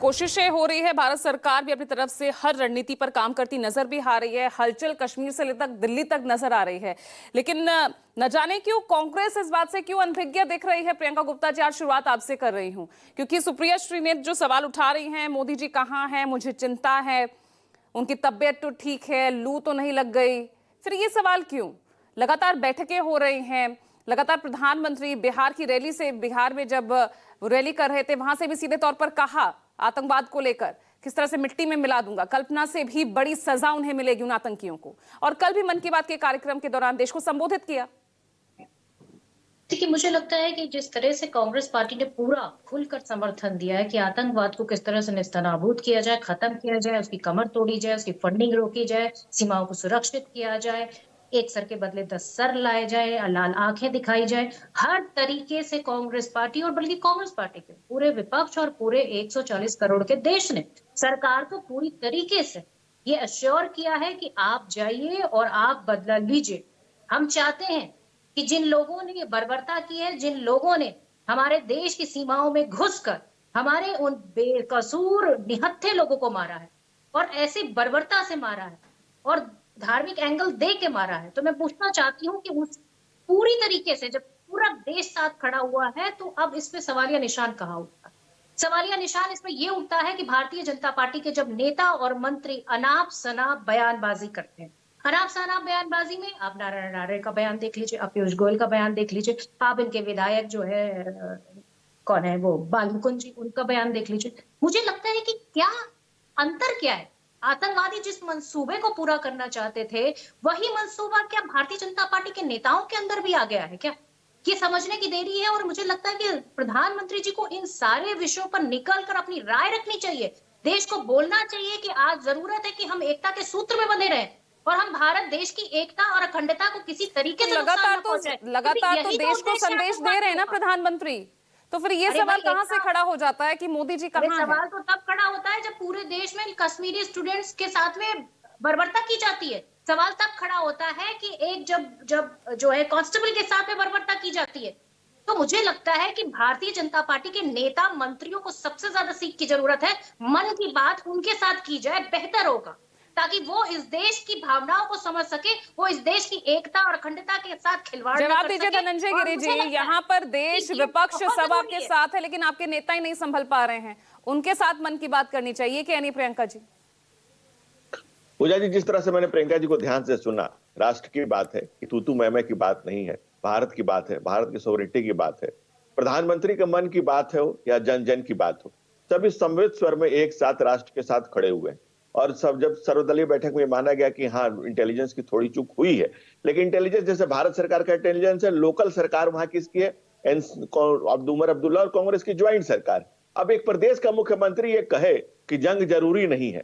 कोशिशें हो रही है, भारत सरकार भी अपनी तरफ से हर रणनीति पर काम करती नजर भी आ रही है। हलचल कश्मीर से लेकर दिल्ली तक नजर आ रही है, लेकिन न जाने क्यों कांग्रेस इस बात से क्यों अनभिज्ञ दिख रही है। प्रियंका गुप्ता जी, आज शुरुआत आपसे कर रही हूं, क्योंकि सुप्रिया श्रीनेत जो सवाल उठा रही हैं, मोदी जी कहाँ हैं, मुझे चिंता है, उनकी तबीयत तो ठीक है, लू तो नहीं लग गई, फिर ये सवाल क्यों? लगातार बैठकें हो रही हैं, लगातार प्रधानमंत्री बिहार की रैली से, बिहार में जब रैली कर रहे थे वहां से भी सीधे तौर पर कहा आतंकवाद को लेकर किस तरह से मिट्टी में मिला दूंगा, कल्पना से भी बड़ी सजा उन्हें मिलेगी उन आतंकियों को। और कल भी मन की बात के कार्यक्रम के दौरान देश को संबोधित किया। देखिए, मुझे लगता है कि जिस तरह से कांग्रेस पार्टी ने पूरा खुलकर समर्थन दिया है कि आतंकवाद को किस तरह से नेस्तनाबूद किया जाए, खत्म किया जाए, उसकी कमर तोड़ी जाए, उसकी फंडिंग रोकी जाए, सीमाओं को सुरक्षित किया जाए, एक सर के बदले 10 सर लाए जाए, लाल आंखें दिखाई जाए, हर तरीके से कांग्रेस पार्टी और बल्कि कांग्रेस पार्टी के पूरे विपक्ष और पूरे 140 करोड़ के देश ने सरकार को पूरी तरीके से ये अश्योर किया है कि आप जाइए और आप बदला लीजिए। हम चाहते हैं कि जिन लोगों ने ये बर्बरता की है, जिन लोगों ने हमारे देश की सीमाओं में घुसकर हमारे उन बेकसूर निहत्थे लोगों को मारा है और ऐसे बर्बरता से मारा है और धार्मिक एंगल दे के मारा है, तो मैं पूछना चाहती हूँ कि उस पूरी तरीके से जब पूरा देश साथ खड़ा हुआ है, तो अब इस पे सवालिया निशान कहाँ उठता है? सवालिया निशान इसमें ये उठता है कि भारतीय जनता पार्टी के जब नेता और मंत्री अनाप शनाप बयानबाजी करते हैं। अनाप शनाप बयानबाजी में आप नारायण आर्य का बयान देख लीजिए, आप पीयूष गोयल का बयान देख लीजिए, आप इनके विधायक जो है कौन है वो बाल मुकुंद जी, उनका बयान देख लीजिए। मुझे लगता है कि क्या अंतर क्या है? आतंकवादी जिस मंसूबे को पूरा करना चाहते थे, वही मंसूबा क्या भारतीय जनता पार्टी के नेताओं के अंदर भी आ गया है क्या? ये समझने की देरी है और मुझे लगता है कि प्रधानमंत्री जी को इन सारे विषयों पर निकल कर अपनी राय रखनी चाहिए। देश को बोलना चाहिए कि आज जरूरत है कि हम एकता के सूत्र में बंधे रहें और हम भारत देश की एकता और अखंडता को किसी तरीके से नुकसान न पहुंचाएं। लगातार तो देश को संदेश दे रहे हैं ना प्रधानमंत्री, तो फिर ये सवाल कहां से खड़ा हो जाता है कि मोदी जी कहां हैं? सवाल तो तब खड़ा होता है जब पूरे देश में कश्मीरी स्टूडेंट्स के साथ में बर्बरता की जाती है। सवाल तब खड़ा होता है कि एक जब जब जो है कांस्टेबल के साथ में बर्बरता की जाती है। तो मुझे लगता है कि भारतीय जनता पार्टी के नेता मंत्रियों को सबसे ज्यादा सीख की जरूरत है। मन की बात उनके साथ की जाए, बेहतर होगा, ताकि वो इस देश की भावनाओं को समझ सके, वो इस देश की एकता और अखंडता के साथ खिलवाड़ जवाब दीजिए धनंजय गिरि जी, यहाँ पर देश विपक्ष सब आपके साथ है, लेकिन आपके नेता ही नहीं संभल पा रहे हैं, उनके साथ मन की बात करनी चाहिए क्या नहीं प्रियंका जी? पूजा जी, जिस तरह से मैंने प्रियंका जी को ध्यान से सुना, राष्ट्र की बात है कि तू मैं की बात नहीं है, भारत की बात है, भारत की सोवरेनिटी की बात है, प्रधानमंत्री के मन की बात हो या जन जन की बात हो, सभी समवेत स्वर में एक साथ राष्ट्र के साथ खड़े हुए हैं। और सब जब सर्वदलीय बैठक में माना गया कि हाँ, इंटेलिजेंस की थोड़ी चूक हुई है, लेकिन इंटेलिजेंस जैसे भारत सरकार का इंटेलिजेंस है, लोकल सरकार वहां किसकी है? उमर अब्दुल्ला और कांग्रेस की ज्वाइंट सरकार। अब एक प्रदेश का मुख्यमंत्री ये कहे कि जंग जरूरी नहीं है,